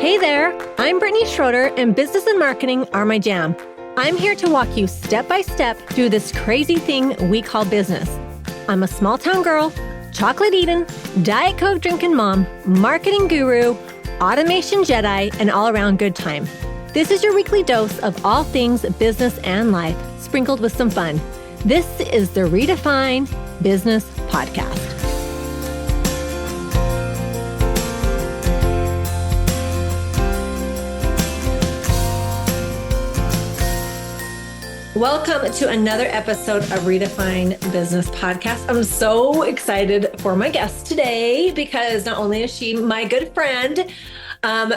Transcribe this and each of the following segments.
Hey there, I'm Brittni Schroeder, and business and marketing are my jam. I'm here to walk you step by step through this crazy thing we call business. I'm a small town girl, chocolate eating, Diet Coke drinking mom, marketing guru, automation Jedi, and all around good time. This is your weekly dose of all things business and life, sprinkled with some fun. This is the Redefine Business Podcast. Welcome to another episode of Redefine Business Podcast. I'm so excited for my guest today because not only is she my good friend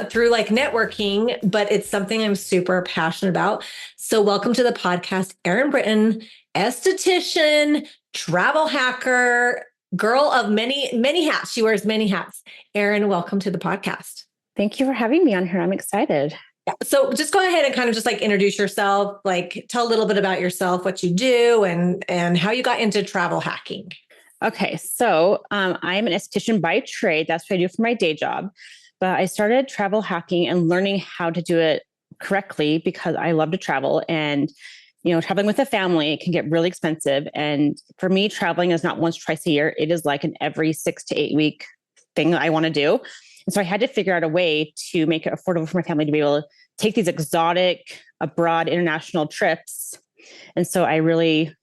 through networking, but it's something I'm super passionate about. So welcome to the podcast, Erin Brinton, esthetician, travel hacker, girl of many hats. She wears many hats. Erin, welcome to the podcast. Thank you for having me on here. I'm excited. Yeah. So just go ahead and kind of just introduce yourself, tell a little bit about yourself, what you do and how you got into travel hacking. Okay. So I'm an esthetician by trade. That's what I do for my day job. But I started travel hacking and learning how to do it correctly because I love to travel, and, traveling with a family can get really expensive. And for me, traveling is not once, twice a year. It is like an every 6 to 8 week thing that I want to do. And so I had to figure out a way to make it affordable for my family to be able to take these exotic, abroad, international trips. And so I really,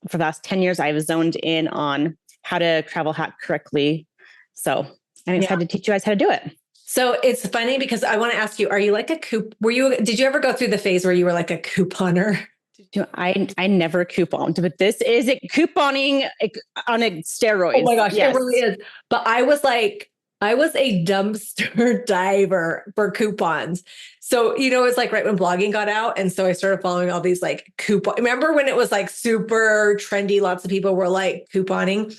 for the last 10 years, I've zoned in on how to travel hack correctly. So I'm excited to teach you guys how to do it. So it's funny because I want to ask you, are you did you ever go through the phase where you were like a couponer? I never couponed, but this is couponing on a steroid. Oh my gosh, yes. It really is. But I was a dumpster diver for coupons. So, it's right when blogging got out. And so I started following all these coupon. Remember when it was super trendy? Lots of people were couponing.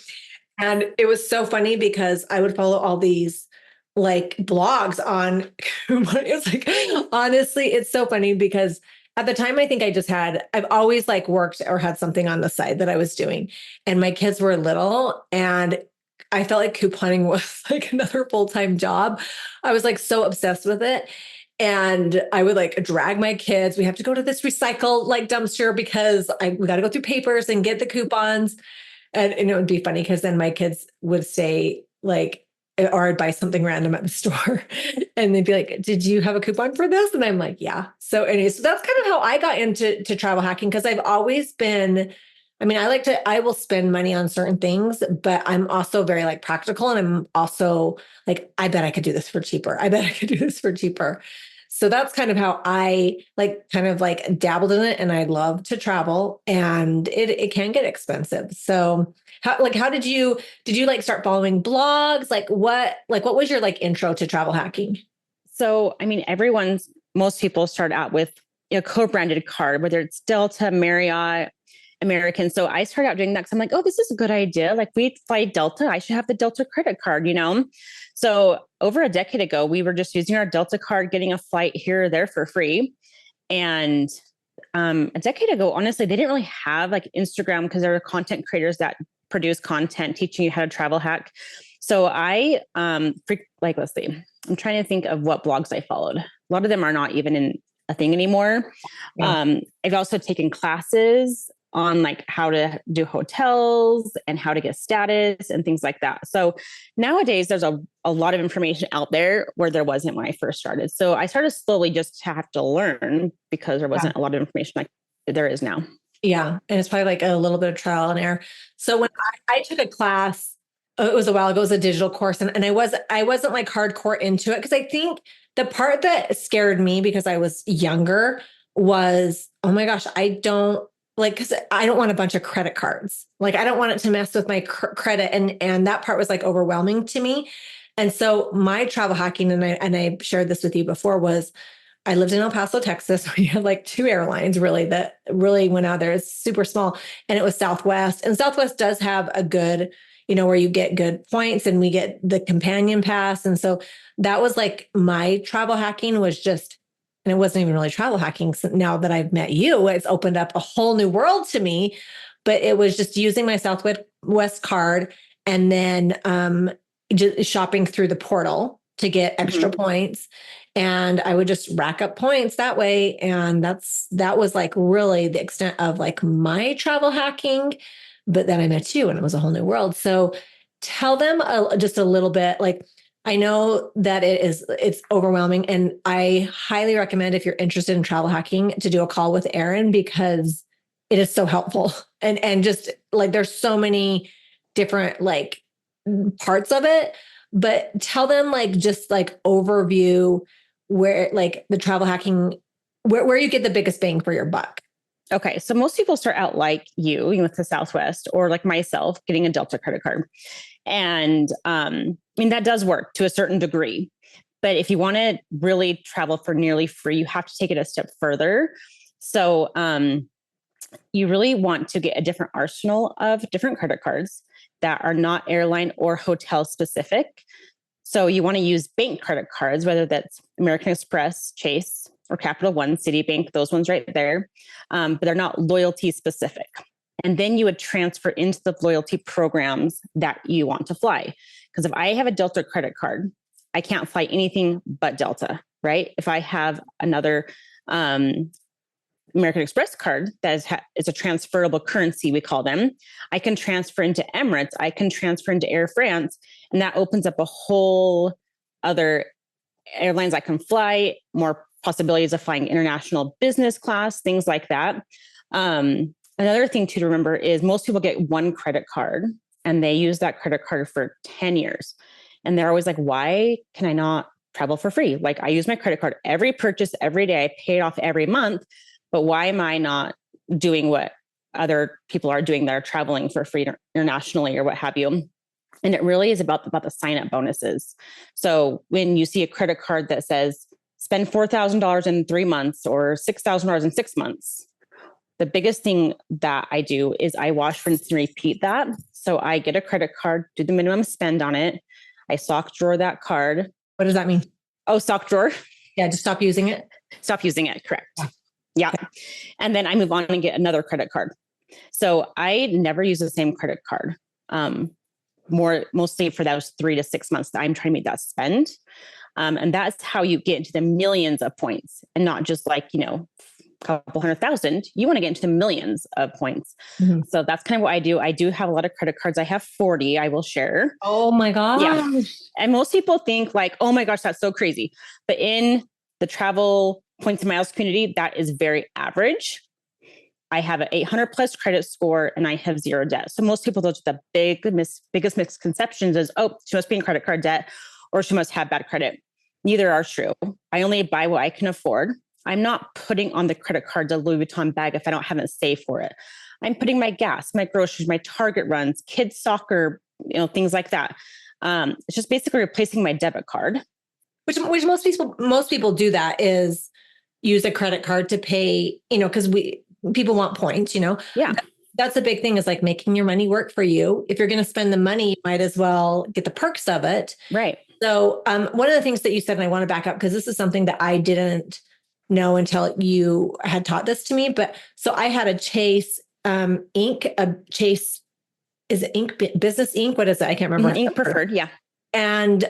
And it was so funny because I would follow all these blogs on coupon. It's honestly, it's so funny because at the time, I think I've always worked or had something on the side that I was doing. And my kids were little and I felt like couponing was another full-time job. I was so obsessed with it. And I would drag my kids. We have to go to this recycle dumpster because we got to go through papers and get the coupons. And it would be funny because then my kids would say or I'd buy something random at the store and they'd be like, did you have a coupon for this? And I'm like, yeah. So anyway, so that's kind of how I got into travel hacking because I've always been, I will spend money on certain things, but I'm also very practical. And I'm also I bet I could do this for cheaper. I bet I could do this for cheaper. So that's kind of how I dabbled in it. And I love to travel and it can get expensive. So how did you start following blogs? What was your intro to travel hacking? So, most people start out with a co-branded card, whether it's Delta, Marriott, American. So I started out doing that because I'm like, oh, this is a good idea. We fly Delta. I should have the Delta credit card, So over a decade ago, we were just using our Delta card, getting a flight here or there for free. And a decade ago, honestly, they didn't really have Instagram because there were content creators that produce content teaching you how to travel hack. So I let's see, I'm trying to think of what blogs I followed. A lot of them are not even in a thing anymore. Yeah. I've also taken classes on how to do hotels and how to get status and things like that. So nowadays there's a lot of information out there where there wasn't when I first started. So I started slowly just to have to learn because there wasn't a lot of information like there is now. Yeah. And it's probably a little bit of trial and error. So when I took a class, it was a while ago, it was a digital course and I wasn't hardcore into it because I think the part that scared me because I was younger was, oh my gosh, because I don't want a bunch of credit cards. I don't want it to mess with my credit. And that part was overwhelming to me. And so my travel hacking, and I shared this with you before, was I lived in El Paso, Texas. We had 2 airlines really that really went out there. It's super small. And it was Southwest. And Southwest does have a good, where you get good points and we get the companion pass. And so that was my travel hacking was just, and it wasn't even really travel hacking. So now that I've met you, it's opened up a whole new world to me, but it was just using my Southwest card and then just shopping through the portal to get extra points. And I would just rack up points that way. And that was like really the extent of like my travel hacking. But then I met you and it was a whole new world. So tell them just a little bit, like, I know that it's overwhelming, and I highly recommend, if you're interested in travel hacking, to do a call with Erin, because it is so helpful. And just like, there's so many different like parts of it, but tell them like, just like overview where like the travel hacking, where you get the biggest bang for your buck. Okay. So most people start out like you know, with the Southwest, or like myself, getting a Delta credit card. And I mean, that does work to a certain degree. But if you want to really travel for nearly free, you have to take it a step further. So you really want to get a different arsenal of different credit cards that are not airline or hotel specific. So you want to use bank credit cards, whether that's American Express, Chase, or Capital One, Citibank, those ones right there. But they're not loyalty specific. And then you would transfer into the loyalty programs that you want to fly. Because if I have a Delta credit card, I can't fly anything but Delta, right? If I have another American Express card that is a transferable currency, we call them, I can transfer into Emirates, I can transfer into Air France, and that opens up a whole other airlines I can fly, more possibilities of flying international business class, things like that. Another thing to remember is most people get one credit card and they use that credit card for 10 years. And they're always like, why can I not travel for free? Like, I use my credit card every purchase, every day, I pay it off every month, but why am I not doing what other people are doing that are traveling for free internationally or what have you? And it really is about the sign-up bonuses. So when you see a credit card that says spend $4,000 in 3 months or $6,000 in 6 months, the biggest thing that I do is I wash, rinse, and repeat that. So I get a credit card, do the minimum spend on it. I sock drawer that card. What does that mean? Oh, sock drawer. Yeah, just stop using it. Stop using it. Correct. Yeah. And then I move on and get another credit card. So I never use the same credit card. Mostly for those 3 to 6 months that I'm trying to make that spend. And that's how you get into the millions of points, and not just like, you know, a couple 100,000. You want to get into the millions of points. Mm-hmm. So that's kind of what I do. I do have a lot of credit cards. I have 40, I will share. Oh my gosh. Yeah. And most people think like, oh my gosh, that's so crazy. But in the travel points and miles community, that is very average. I have an 800 plus credit score and I have zero debt. So most people, those are the biggest misconceptions is, oh, she must be in credit card debt or she must have bad credit. Neither are true. I only buy what I can afford. I'm not putting on the credit card the Louis Vuitton bag if I don't have a save for it. I'm putting my gas, my groceries, my Target runs, kids soccer, you know, things like that. It's just basically replacing my debit card. Which most people do, that is use a credit card to pay, you know, because people want points, you know? Yeah. That's the big thing, is like making your money work for you. If you're going to spend the money, you might as well get the perks of it. Right. So one of the things that you said, and I want to back up because this is something that I didn't know until you had taught this to me. But so I had a Chase Inc., is it Inc. Business Inc.? What is it? I can't remember. Inc. Preferred. Yeah. And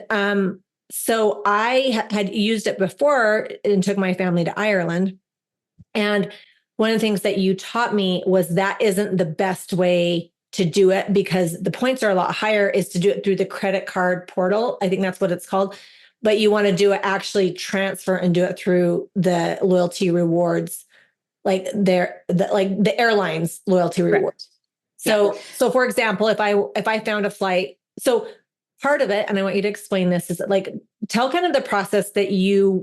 so I had used it before and took my family to Ireland. And one of the things that you taught me was that isn't the best way to do it, because the points are a lot higher, is to do it through the credit card portal. I think that's what it's called. But you want to do it, actually transfer and do it through the loyalty rewards, like the airlines loyalty rewards. So for example, if I found a flight, so part of it, and I want you to explain this, is like, tell kind of the process that you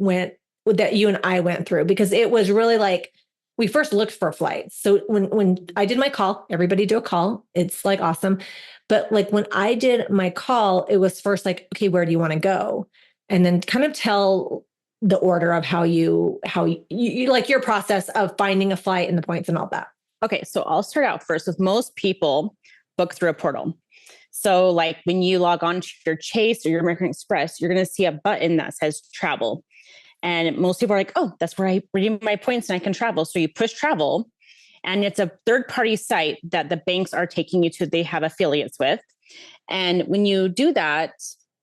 and I went through, because it was really like, we first looked for flights. So when I did my call, everybody do a call. It's like awesome. But like when I did my call, it was first like, okay, where do you want to go? And then kind of tell the order of how you like your process of finding a flight and the points and all that. Okay. So I'll start out first with most people book through a portal. So like when you log on to your Chase or your American Express, you're going to see a button that says travel. And most people are like, oh, that's where I redeem my points and I can travel. So you push travel, and it's a third-party site that the banks are taking you to, they have affiliates with. And when you do that,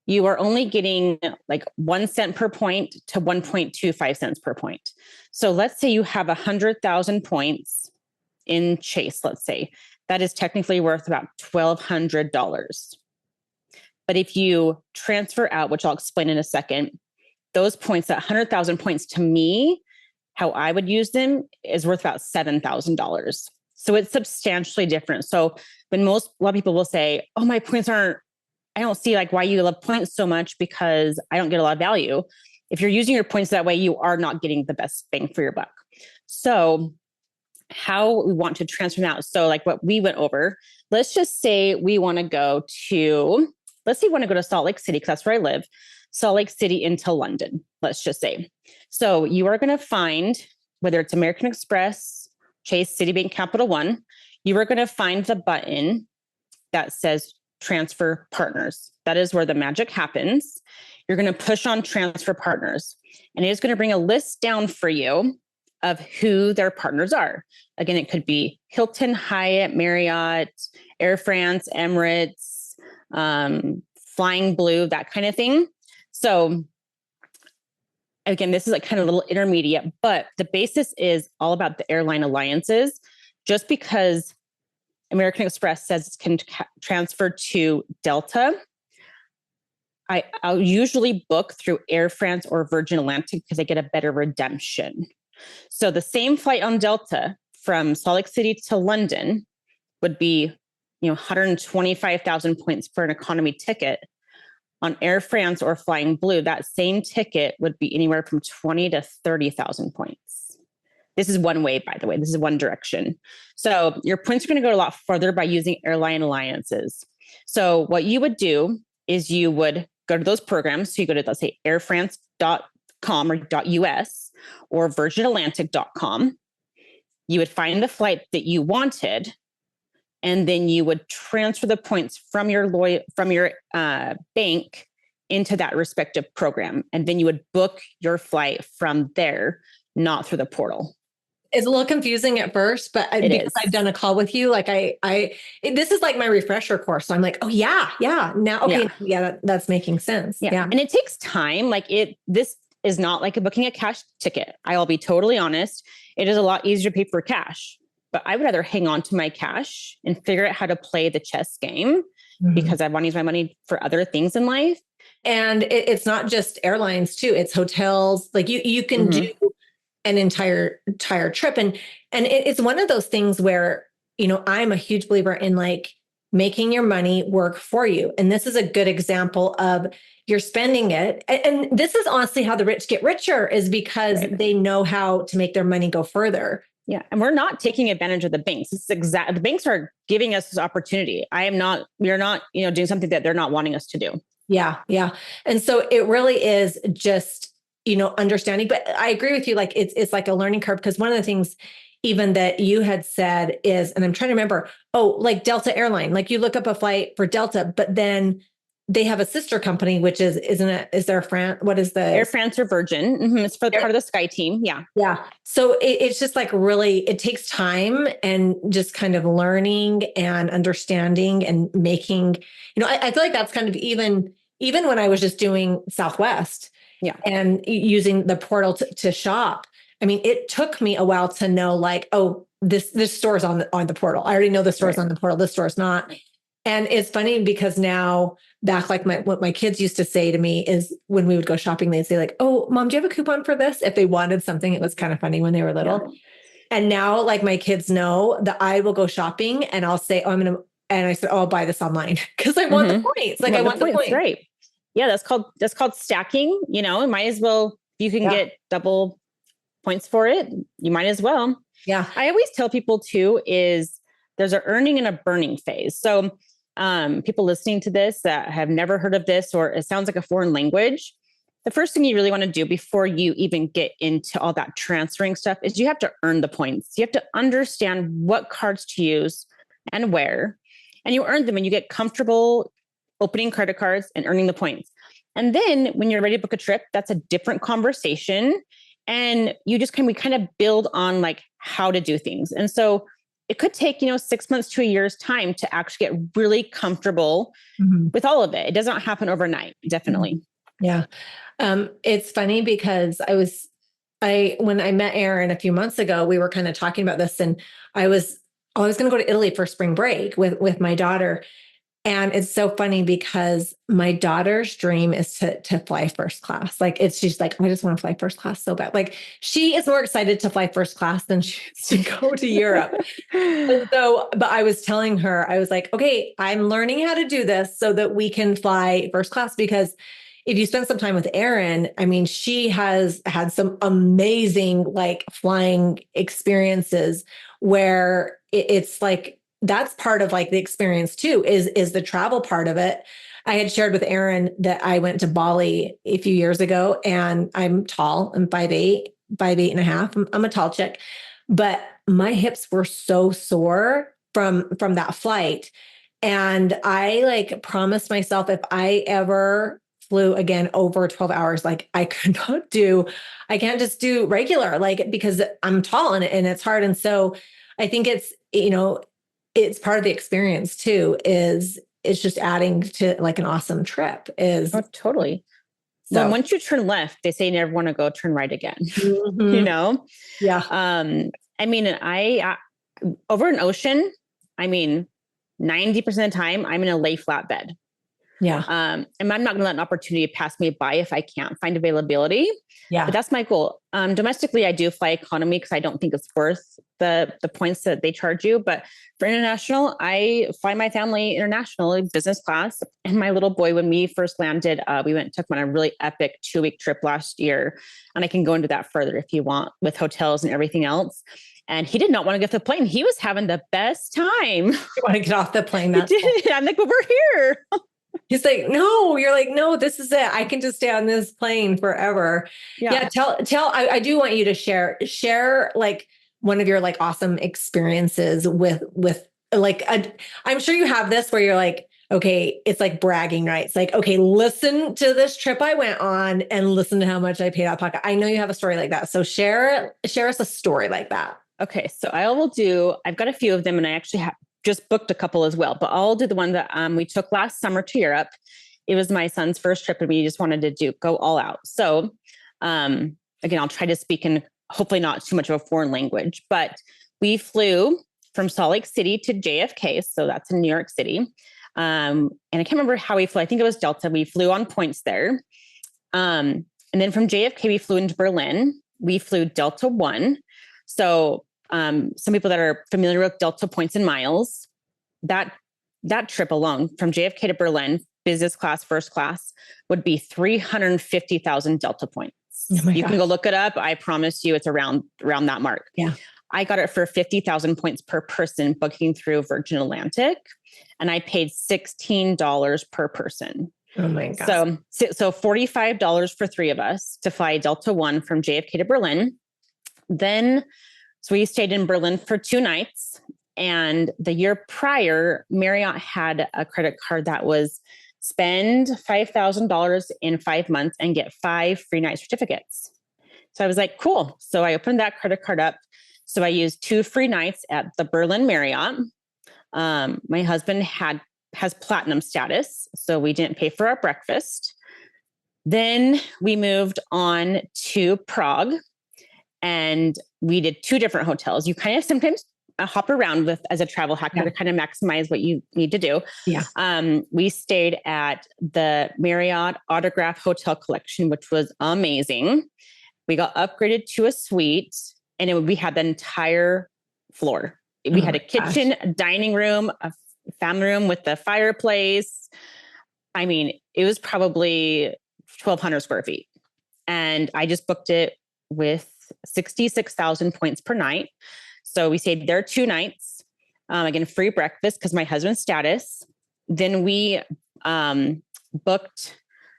you are only getting like 1 cent per point to 1.25 cents per point. So let's say you have 100,000 points in Chase, let's say. That is technically worth about $1,200. But if you transfer out, which I'll explain in a second, those points, that 100,000 points, to me, how I would use them is worth about $7,000. So it's substantially different. So when a lot of people will say, oh, my points aren't, I don't see like why you love points so much because I don't get a lot of value. If you're using your points that way, you are not getting the best bang for your buck. So how we want to transfer them out. So like what we went over, let's just say we want to go to, let's say you want to go to Salt Lake City, because that's where I live, Salt Lake City into London, let's just say. So you are going to find, whether it's American Express, Chase, Citibank, Capital One, you are going to find the button that says transfer partners. That is where the magic happens. You're going to push on transfer partners, and it is going to bring a list down for you of who their partners are. Again, it could be Hilton, Hyatt, Marriott, Air France, Emirates, Flying Blue, that kind of thing. So again, this is like kind of a little intermediate, but the basis is all about the airline alliances. Just because American Express says it can transfer to Delta, I'll usually book through Air France or Virgin Atlantic because I get a better redemption. So the same flight on Delta from Salt Lake City to London would be, 125,000 points for an economy ticket. On Air France or Flying Blue, that same ticket would be anywhere from 20 to 30,000 points. This is one way, by the way. This is one direction. So your points are going to go a lot further by using airline alliances. So what you would do is you would go to those programs. So you go to, let's say, airfrance.com or .us or virginatlantic.com. You would find the flight that you wanted, and then you would transfer the points from your bank into that respective program. And then you would book your flight from there, not through the portal. It's a little confusing at first, but because I've done a call with you, like this is like my refresher course. So I'm like, oh yeah. Now, okay. Yeah, that's making sense. Yeah. And it takes time. This is not like booking a cash ticket. I'll be totally honest. It is a lot easier to pay for cash, but I would rather hang on to my cash and figure out how to play the chess game because I want to use my money for other things in life. And it's not just airlines too. It's hotels. Like you can do an entire trip. And it's one of those things where, I'm a huge believer in like making your money work for you. And this is a good example of you're spending it. And this is honestly how the rich get richer, is because they know how to make their money go further. Yeah. And we're not taking advantage of the banks. The banks are giving us this opportunity. We're not, doing something that they're not wanting us to do. Yeah. And so it really is just, understanding, but I agree with you. Like it's like a learning curve, because one of the things even that you had said is, and I'm trying to remember, like Delta Airline, like you look up a flight for Delta, but then they have a sister company, which is there France? What is the Air France or Virgin? It's for part of the Sky Team. Yeah. Yeah. So it's just like really, it takes time and just kind of learning and understanding and making, I feel like that's kind of even when I was just doing Southwest and using the portal to shop. I mean, it took me a while to know like, this store's on the portal. I already know the store's on the portal. This store's not. And it's funny because now back, like what my kids used to say to me is when we would go shopping, they'd say like, oh, Mom, do you have a coupon for this? If they wanted something, it was kind of funny when they were little. Yeah. And now like my kids know that I will go shopping and I'll say, and I said, I'll buy this online because I want the points. Like I want the points. Right. Yeah. That's called stacking. Might as well, if you can get double points for it, you might as well. Yeah. I always tell people too, is there's an earning and a burning phase. So people listening to this that have never heard of this, or it sounds like a foreign language, the first thing you really want to do before you even get into all that transferring stuff is you have to earn the points. You have to understand what cards to use and where, and you earn them and you get comfortable opening credit cards and earning the points. And then when you're ready to book a trip, that's a different conversation. And we kind of build on like how to do things. And so it could take, 6 months to a year's time to actually get really comfortable with all of it. It doesn't happen overnight, definitely. Yeah. It's funny because when I met Erin a few months ago, we were kind of talking about this, and I was going to go to Italy for spring break with my daughter. And it's so funny because my daughter's dream is to fly first class. Like, it's just like, I just want to fly first class so bad. Like, she is more excited to fly first class than she is to go to Europe. And so, but I was telling her, I was like, okay, I'm learning how to do this so that we can fly first class, because if you spend some time with Erin, I mean, she has had some amazing like flying experiences where it's like, that's part of like the experience too, is the travel part of it. I had shared with Erin that I went to Bali a few years ago, and I'm tall. I'm 5'8", 5'8.5". I'm a tall chick, but my hips were so sore from that flight. And I like promised myself, if I ever flew again over 12 hours, like I can't just do regular, like, because I'm tall and it's hard. And so I think it's part of the experience too, it's just adding to like an awesome trip is. Oh, totally. So once you turn left, they say you never want to go turn right again, Yeah. I mean, I over an ocean, I mean, 90% of the time I'm in a lay flat bed. Yeah. And I'm not going to let an opportunity pass me by if I can't find availability. Yeah. But that's my goal. Domestically, I do fly economy because I don't think it's worth the points that they charge you. But for international, I fly my family internationally, business class. And my little boy, when we first landed, took him on a really epic 2-week trip last year. And I can go into that further if you want, with hotels and everything else. And he did not want to get off the plane. He was having the best time. You want to get off the plane? He did. I'm like, but we're here. He's like, no, you're like, no, this is it. I can just stay on this plane forever. Yeah. I do want you to share like one of your like awesome experiences with like, I'm sure you have this where you're like, okay, it's like bragging rights. Like, okay, listen to this trip I went on and listen to how much I paid out of pocket. I know you have a story like that. So share us a story like that. Okay. So I've got a few of them, and I actually just booked a couple as well, but I'll do the one that we took last summer to Europe. It was my son's first trip, and we just wanted to go all out. So again, I'll try to speak in hopefully not too much of a foreign language, but we flew from Salt Lake City to JFK. So that's in New York City. And I can't remember how we flew. I think it was Delta. We flew on points there. And then from JFK, we flew into Berlin. We flew Delta One. So some people that are familiar with Delta points and miles, that trip alone from JFK to Berlin, business class, first class, would be 350,000 Delta points. Oh you can go look it up. I promise you it's around that mark. Yeah. I got it for 50,000 points per person booking through Virgin Atlantic, and I paid $16 per person. Oh my gosh. So $45 for 3 of us to fly Delta One from JFK to Berlin. So we stayed in Berlin for 2 nights. And the year prior, Marriott had a credit card that was spend $5,000 in 5 months and get 5 free night certificates. So I was like, cool. So I opened that credit card up. So I used 2 free nights at the Berlin Marriott. My husband has platinum status, so we didn't pay for our breakfast. Then we moved on to Prague, and we did 2 different hotels. You kind of sometimes hop around as a travel hacker to kind of maximize what you need to do. Yeah. We stayed at the Marriott Autograph Hotel Collection, which was amazing. We got upgraded to a suite, and we had the entire floor. We had a kitchen, a dining room, a family room with the fireplace. I mean, it was probably 1,200 square feet. And I just booked it with 66,000 points per night. So we stayed there 2 nights. Again, free breakfast because my husband's status. Then we booked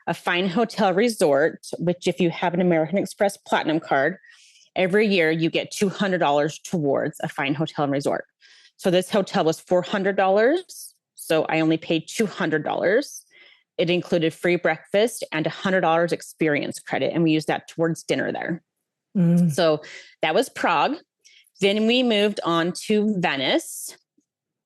a fine hotel resort, which if you have an American Express Platinum card, every year you get $200 towards a fine hotel and resort. So this hotel was $400. So I only paid $200. It included free breakfast and $100 experience credit. And we used that towards dinner there. So that was Prague. Then we moved on to Venice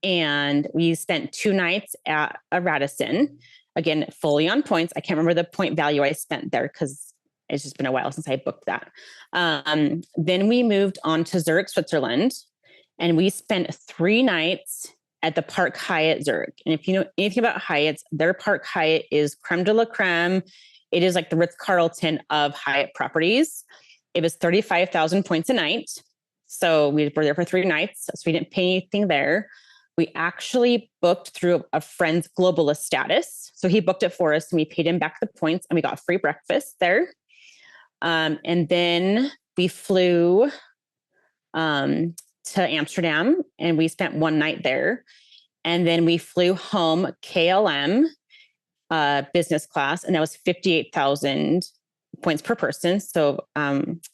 and we spent 2 nights at a Radisson. Again, fully on points. I can't remember the point value I spent there because it's just been a while since I booked that. Then we moved on to Zurich, Switzerland, and we spent 3 nights at the Park Hyatt Zurich. And if you know anything about Hyatt's, their Park Hyatt is creme de la creme. It is like the Ritz-Carlton of Hyatt properties. It was 35,000 points a night. So we were there for 3 nights. So we didn't pay anything there. We actually booked through a friend's globalist status. So he booked it for us and we paid him back the points and we got free breakfast there. And then we flew to Amsterdam and we spent 1 night there. And then we flew home KLM business class, and that was 58,000 points per person. So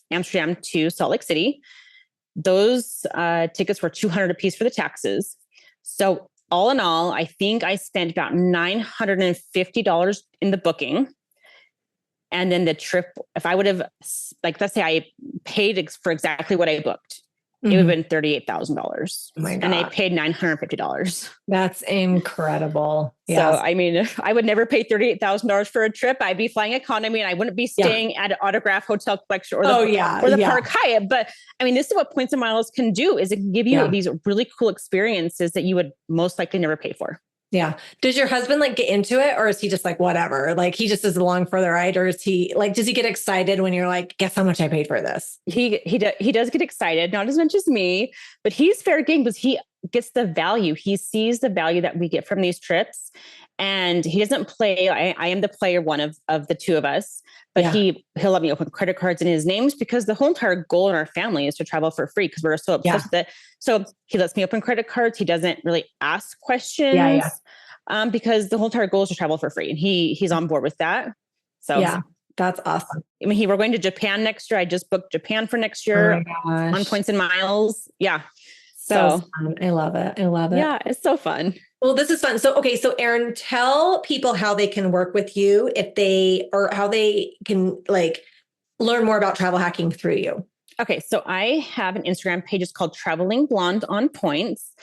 Amsterdam to Salt Lake City. Those tickets were $200 a piece for the taxes. So all in all, I think I spent about $950 in the booking. And then the trip, if I would have, like, let's say I paid for exactly what I booked, it would have been $38,000. Oh my God. And I paid $950. That's incredible. So, I mean, I would never pay $38,000 for a trip. I'd be flying economy and I wouldn't be staying at an Autograph Hotel Collection or the Park Hyatt. But I mean, this is what Points and Miles can do, is it can give you these really cool experiences that you would most likely never pay for. Yeah. Does your husband like get into it, or is he just like, whatever? Like he just is along for the ride, or is he like, does he get excited when you're like, guess how much I paid for this? He does get excited, not as much as me, but he's fair game because he gets the value. He sees the value that we get from these trips, and he doesn't play. I am the player one of the two of us, but he'll let me open credit cards in his names because the whole entire goal in our family is to travel for free because we're so obsessed with it. So he lets me open credit cards. He doesn't really ask questions because the whole entire goal is to travel for free, and he's on board with that. So that's awesome. I mean, we're going to Japan next year. I just booked Japan for next year on Points and Miles. Yeah. So fun. I love it. I love it. Yeah, it's so fun. Well, this is fun. So, okay. So Erin, tell people how they can work with you or how they can like learn more about travel hacking through you. Okay. So I have an Instagram page. It's called Traveling Blonde on Points.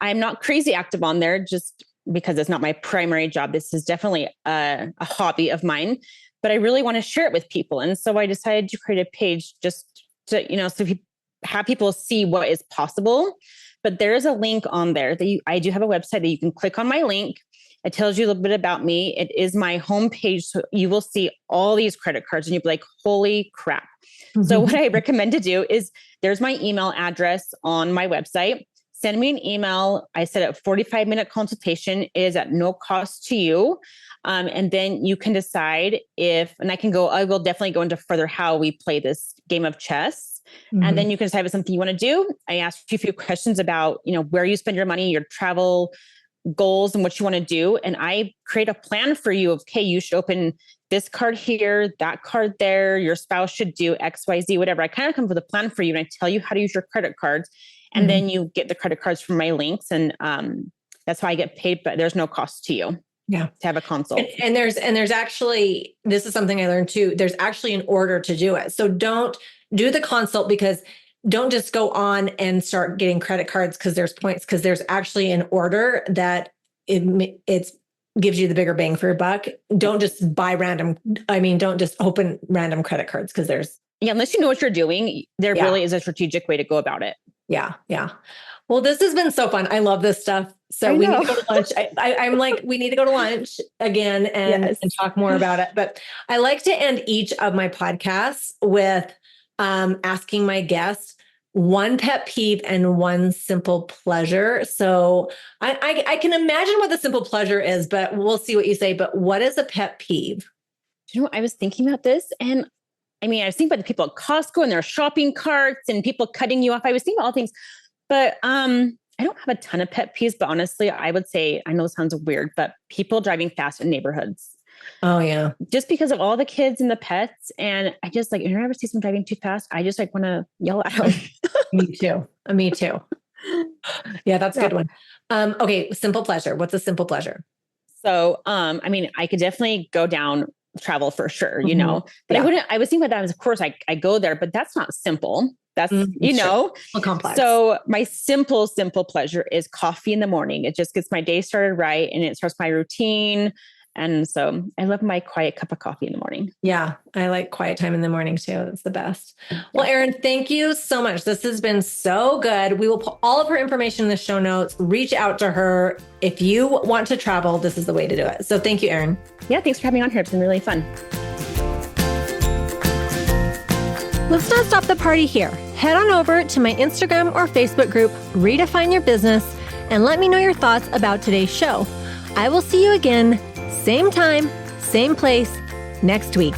I'm not crazy active on there just because it's not my primary job. This is definitely a hobby of mine, but I really want to share it with people. And so I decided to create a page just to, so if you have people see what is possible. But there is a link on there that I do have a website that you can click on my link. It tells you a little bit about me. It is my homepage. So you will see all these credit cards and you'll be like, holy crap. Mm-hmm. So what I recommend to do is there's my email address on my website. Send me an email. I set up 45-minute consultation. It is at no cost to you. And then you can decide I will definitely go into further how we play this game of chess. Mm-hmm. And then you can decide if it's something you want to do. I asked you a few questions about, where you spend your money, your travel goals, and what you want to do. And I create a plan for you of, okay, you should open this card here, that card there. Your spouse should do X, Y, Z, whatever. I kind of come up with a plan for you and I tell you how to use your credit cards. And then you get the credit cards from my links. And that's how I get paid, but there's no cost to you. Yeah. To have a consult. And there's actually, this is something I learned too. There's actually an order to do it. So don't do the consult because don't just go on and start getting credit cards because there's points, because there's actually an order that it gives you the bigger bang for your buck. Don't just don't just open random credit cards because there's. Yeah. Unless you know what you're doing, there really is a strategic way to go about it. Yeah. Yeah. Well, this has been so fun. I love this stuff. So we need to go to lunch. I'm like, we need to go to lunch again and talk more about it. But I like to end each of my podcasts with asking my guests one pet peeve and one simple pleasure. So I can imagine what the simple pleasure is, but we'll see what you say. But what is a pet peeve? I was thinking about this, and I was thinking about the people at Costco and their shopping carts and people cutting you off. I was thinking about all things, but I don't have a ton of pet peeves, but honestly, I would say, I know it sounds weird, but people driving fast in neighborhoods. Oh yeah. Just because of all the kids and the pets. And I just if you ever see someone driving too fast, I just want to yell at them. Me too. Me too. Yeah, that's a good one. Okay. Simple pleasure. What's a simple pleasure? So, I could definitely go down travel for sure, but I was thinking about that as, of course I go there, but that's not simple. That's, Well, complex. So my simple pleasure is coffee in the morning. It just gets my day started right. And it starts my routine. And so I love my quiet cup of coffee in the morning. Yeah. I like quiet time in the morning too. It's the best. Well, Erin, thank you so much. This has been so good. We will put all of her information in the show notes. Reach out to her. If you want to travel, this is the way to do it. So thank you, Erin. Yeah. Thanks for having me on here. It's been really fun. Let's not stop the party here. Head on over to my Instagram or Facebook group, Redefine Your Business, and let me know your thoughts about today's show. I will see you again, same time, same place, next week.